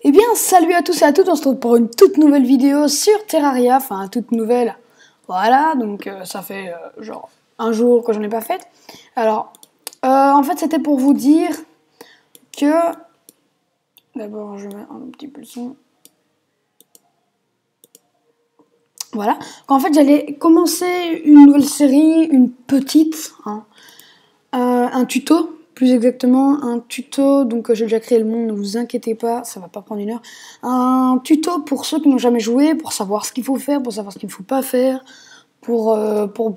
Eh bien, salut à tous et à toutes, on se retrouve pour une toute nouvelle vidéo sur Terraria, enfin toute nouvelle, voilà, donc ça fait genre un jour que j'en ai pas faite. Alors, en fait c'était pour vous dire que, d'abord je mets un petit peu le son, voilà, qu'en fait j'allais commencer une nouvelle série, une petite, hein, un tuto. Plus exactement, un tuto, donc j'ai déjà créé le monde, ne vous inquiétez pas, ça va pas prendre une heure. Un tuto pour ceux qui n'ont jamais joué, pour savoir ce qu'il faut faire, pour savoir ce qu'il ne faut pas faire, pour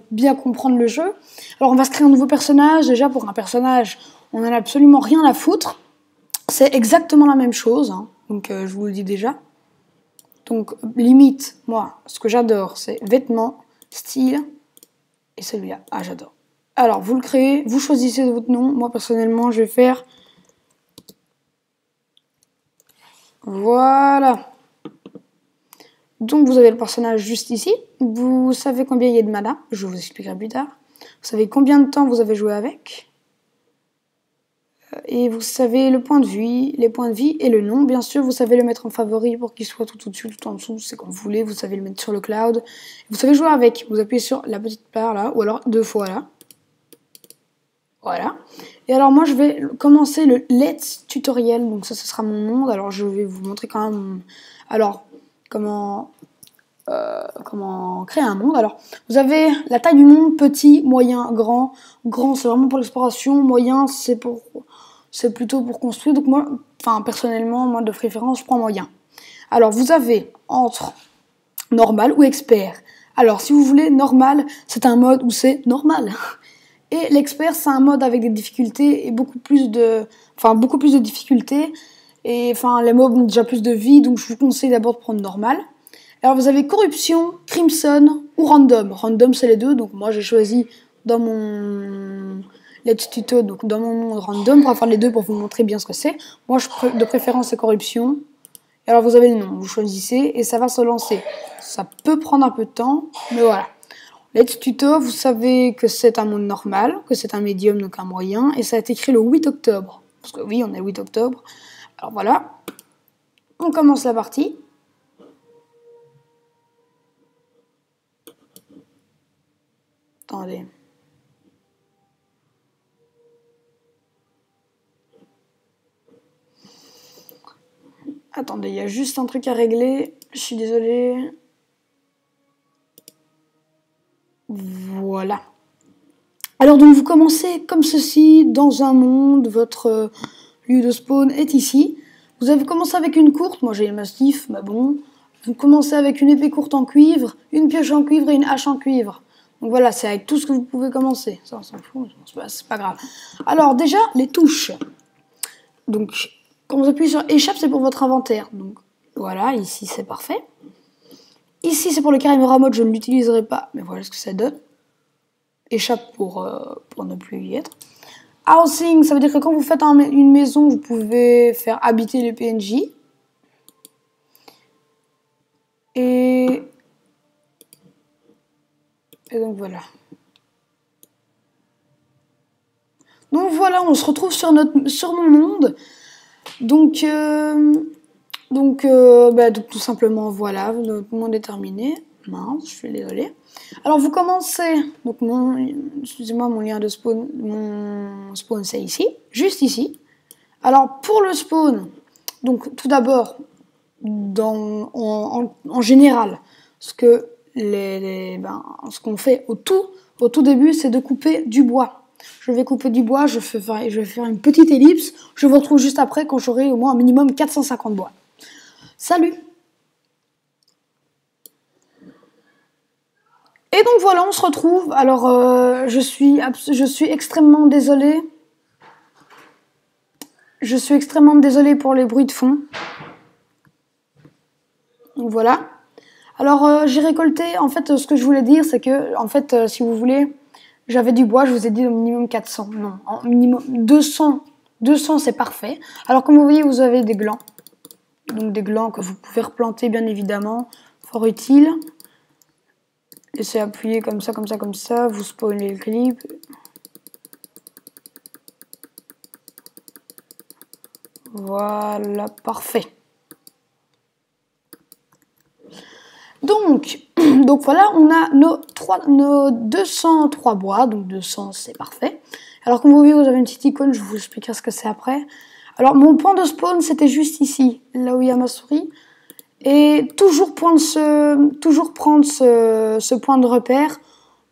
bien comprendre le jeu. Alors on va se créer un nouveau personnage, déjà pour un personnage, on n'en a absolument rien à foutre. C'est exactement la même chose, hein. Donc je vous le dis déjà. Donc limite, moi, ce que j'adore, c'est vêtements, style, et celui-là, ah j'adore. Alors, vous le créez, vous choisissez votre nom. Moi, personnellement, je vais faire... Voilà. Donc, vous avez le personnage juste ici. Vous savez combien il y a de mana. Je vous expliquerai plus tard. Vous savez combien de temps vous avez joué avec. Et vous savez le point de vie, les points de vie et le nom. Bien sûr, vous savez le mettre en favori pour qu'il soit tout au-dessus, tout en dessous. C'est comme vous voulez. Vous savez le mettre sur le cloud. Vous savez jouer avec. Vous appuyez sur la petite barre là, ou alors 2 fois là. Voilà. Et alors moi je vais commencer le Let's tutoriel. Donc ça ce sera mon monde. Alors je vais vous montrer quand même. Alors comment créer un monde. Alors vous avez la taille du monde, petit, moyen, grand. Grand c'est vraiment pour l'exploration. Moyen c'est plutôt pour construire. Donc moi, enfin personnellement, moi de préférence je prends moyen. Alors vous avez entre normal ou expert. Alors si vous voulez normal, c'est un mode où c'est normal. Et l'expert, c'est un mode avec des difficultés et beaucoup plus de difficultés. Et enfin, les mobs ont déjà plus de vie, donc je vous conseille d'abord de prendre normal. Alors vous avez corruption, crimson ou random. Random, c'est les deux, donc moi j'ai choisi dans mon let's tuto, donc dans mon monde random, pour faire les deux pour vous montrer bien ce que c'est. Moi, de préférence, c'est corruption. Et alors vous avez le nom, vous choisissez et ça va se lancer. Ça peut prendre un peu de temps, mais voilà. Let's tuto, vous savez que c'est un monde normal, que c'est un médium, donc un moyen, et ça a été écrit le 8 octobre. Parce que oui, on est le 8 octobre. Alors voilà, on commence la partie. Attendez. Attendez, il y a juste un truc à régler, je suis désolée. Voilà. Alors donc vous commencez comme ceci, dans un monde, votre lieu de spawn est ici. Vous avez commencé avec une courte, moi j'ai le mastif, mais bon. Vous commencez avec une épée courte en cuivre, une pioche en cuivre et une hache en cuivre. Donc voilà, c'est avec tout ce que vous pouvez commencer. Ça on s'en fout, c'est pas grave. Alors déjà, les touches. Donc quand vous appuyez sur échappe, c'est pour votre inventaire. Donc voilà, ici c'est parfait. Ici c'est pour le Carimera mode, je ne l'utiliserai pas, mais voilà ce que ça donne. Échappe pour ne plus y être. Housing, ça veut dire que quand vous faites une maison, vous pouvez faire habiter les PNJ. Et donc voilà. Donc voilà, on se retrouve sur mon monde. Donc tout simplement voilà, notre monde est terminé. Mince, je suis désolée. Alors vous commencez, donc excusez-moi, mon lien de spawn, mon spawn c'est ici, juste ici. Alors pour le spawn, donc tout d'abord, en général, ce qu'on fait au tout début, c'est de couper du bois. Je vais couper du bois, je vais faire une petite ellipse, je vous retrouve juste après quand j'aurai au moins un minimum 450 bois. Salut! Et donc voilà, on se retrouve. Alors, je suis extrêmement désolée. Je suis extrêmement désolée pour les bruits de fond. Donc voilà. Alors, j'ai récolté, en fait, ce que je voulais dire, c'est que, en fait, si vous voulez, j'avais du bois, je vous ai dit au minimum 400. Non, au minimum 200. 200, c'est parfait. Alors, comme vous voyez, vous avez des glands. Donc, des glands que vous pouvez replanter, bien évidemment. Fort utile. Laissez appuyer comme ça, comme ça, comme ça. Vous spawnez le clip. Voilà, parfait. Donc voilà, on a nos 203 bois, donc 200 c'est parfait. Alors comme vous voyez, vous avez une petite icône, je vous expliquerai ce que c'est après. Alors mon point de spawn c'était juste ici, là où il y a ma souris. Et toujours prendre ce point de repère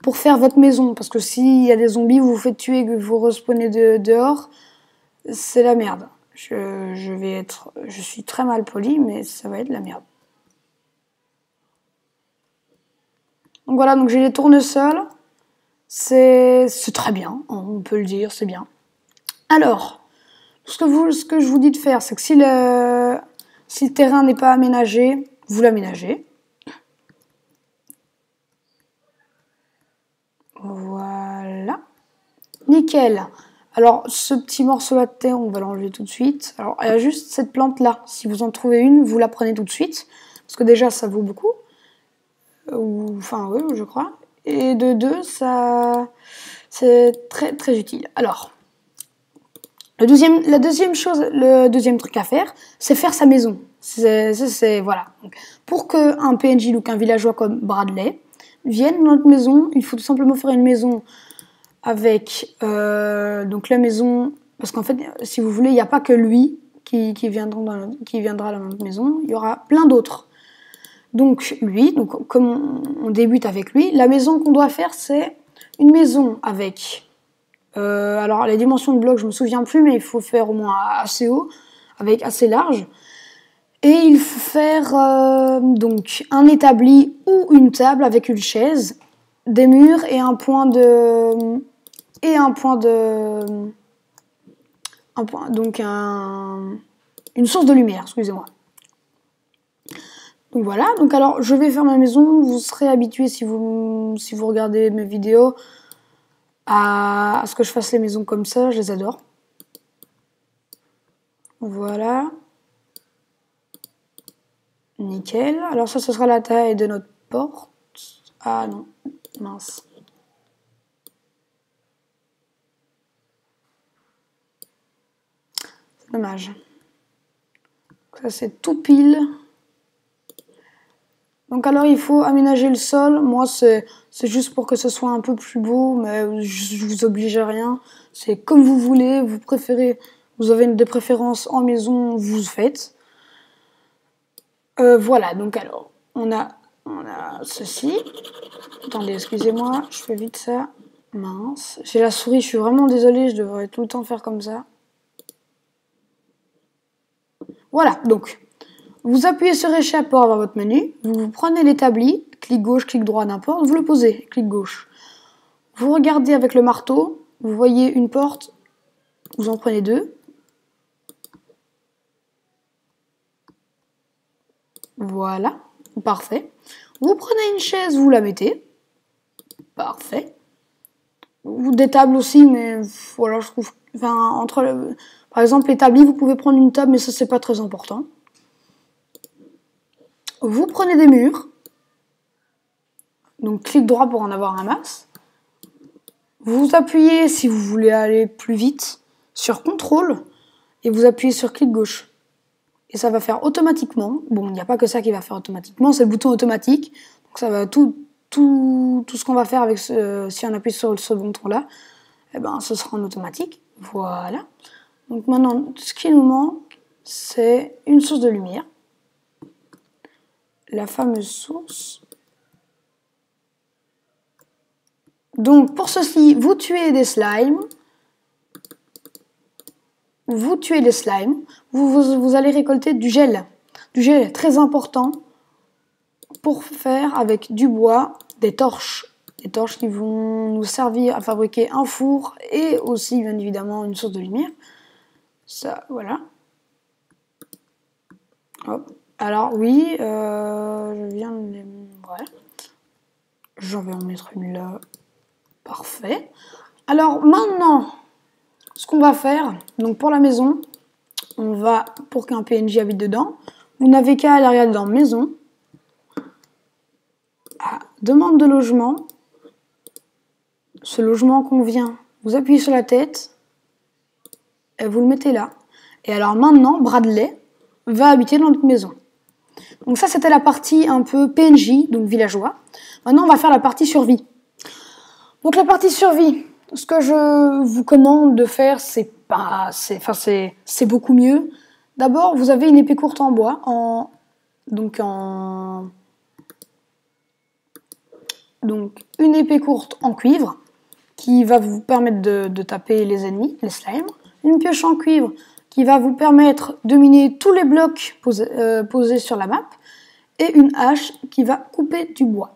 pour faire votre maison. Parce que s'il y a des zombies, vous vous faites tuer et que vous respawnez dehors, c'est la merde. Je suis très mal poli, mais ça va être la merde. Donc voilà, donc j'ai les tournesols. C'est très bien, on peut le dire, c'est bien. Alors, ce que je vous dis de faire, c'est que si le terrain n'est pas aménagé, vous l'aménagez. Voilà. Nickel. Alors, ce petit morceau-là de terre, on va l'enlever tout de suite. Alors, il y a juste cette plante-là. Si vous en trouvez une, vous la prenez tout de suite. Parce que déjà, ça vaut beaucoup. Enfin, oui, je crois. Et de deux, ça... c'est très, très utile. Alors, le deuxième truc à faire, c'est faire sa maison. Voilà. Donc, pour qu'un PNJ ou qu'un villageois comme Bradley vienne dans notre maison, il faut tout simplement faire une maison avec donc la maison, parce qu'en fait, si vous voulez, il n'y a pas que lui qui viendra dans notre maison, il y aura plein d'autres. Donc lui, comme on débute avec lui, la maison qu'on doit faire, c'est une maison avec alors les dimensions de blocs, je me souviens plus, mais il faut faire au moins assez haut, avec assez large. Et il faut faire donc un établi ou une table avec une chaise, des murs et une source de lumière, excusez-moi. Donc voilà, donc alors je vais faire ma maison, vous serez habitués si vous regardez mes vidéos à ce que je fasse les maisons comme ça, je les adore. Voilà. Nickel. Alors ça, ce sera la taille de notre porte. Ah non, mince. C'est dommage. Ça, c'est tout pile. Donc alors, il faut aménager le sol. Moi, c'est juste pour que ce soit un peu plus beau, mais je vous oblige à rien. C'est comme vous voulez, vous avez des préférences en maison, vous faites. Voilà, donc alors, on a ceci. Attendez, excusez-moi, je fais vite ça. Mince. J'ai la souris, je suis vraiment désolée, je devrais tout le temps faire comme ça. Voilà, donc, vous appuyez sur échelle pour avoir votre menu. Vous prenez l'établi, clic gauche, clic droit, n'importe, vous le posez, clic gauche. Vous regardez avec le marteau, vous voyez une porte, vous en prenez deux. Voilà, parfait. Vous prenez une chaise, vous la mettez. Parfait. Ou des tables aussi, mais voilà, je trouve... Enfin, par exemple, l'établi, vous pouvez prendre une table, mais ça, c'est pas très important. Vous prenez des murs. Donc, clic droit pour en avoir un max. Vous appuyez, si vous voulez aller plus vite, sur CTRL, et vous appuyez sur clic gauche. Et ça va faire automatiquement. Bon, il n'y a pas que ça qui va faire automatiquement, c'est le bouton automatique. Donc, ça va tout ce qu'on va faire avec si on appuie sur ce bouton-là, eh ben, ce sera en automatique. Voilà. Donc maintenant, ce qui nous manque, c'est une source de lumière. La fameuse source. Donc pour ceci, vous tuez des slimes. Vous allez récolter du gel. Du gel très important pour faire avec du bois des torches. Des torches qui vont nous servir à fabriquer un four et aussi, bien évidemment, une source de lumière. Ça, voilà. Hop. Alors, oui, je viens de les... Voilà. J'en vais en mettre une là. Parfait. Alors, maintenant, ce qu'on va faire, donc pour la maison, on va, pour qu'un PNJ habite dedans, vous n'avez qu'à aller regarder dans maison, à demande de logement. Ce logement convient. Vous appuyez sur la tête et vous le mettez là. Et alors maintenant, Bradley va habiter dans notre maison. Donc ça, c'était la partie un peu PNJ, donc villageois. Maintenant, on va faire la partie survie. Donc la partie survie, ce que je vous commande de faire, c'est beaucoup mieux. D'abord, vous avez une épée courte en bois, donc une épée courte en cuivre, qui va vous permettre de taper les ennemis, les slimes. Une pioche en cuivre qui va vous permettre de miner tous les blocs posés sur la map. Et une hache qui va couper du bois.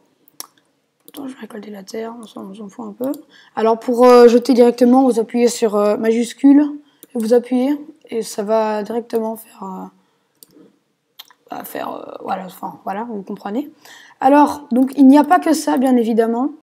Attends, je vais récolter la terre, on s'en fout un peu. Alors pour jeter directement, vous appuyez sur majuscule, et vous appuyez, et ça va directement faire... voilà, vous comprenez. Alors, donc il n'y a pas que ça, bien évidemment.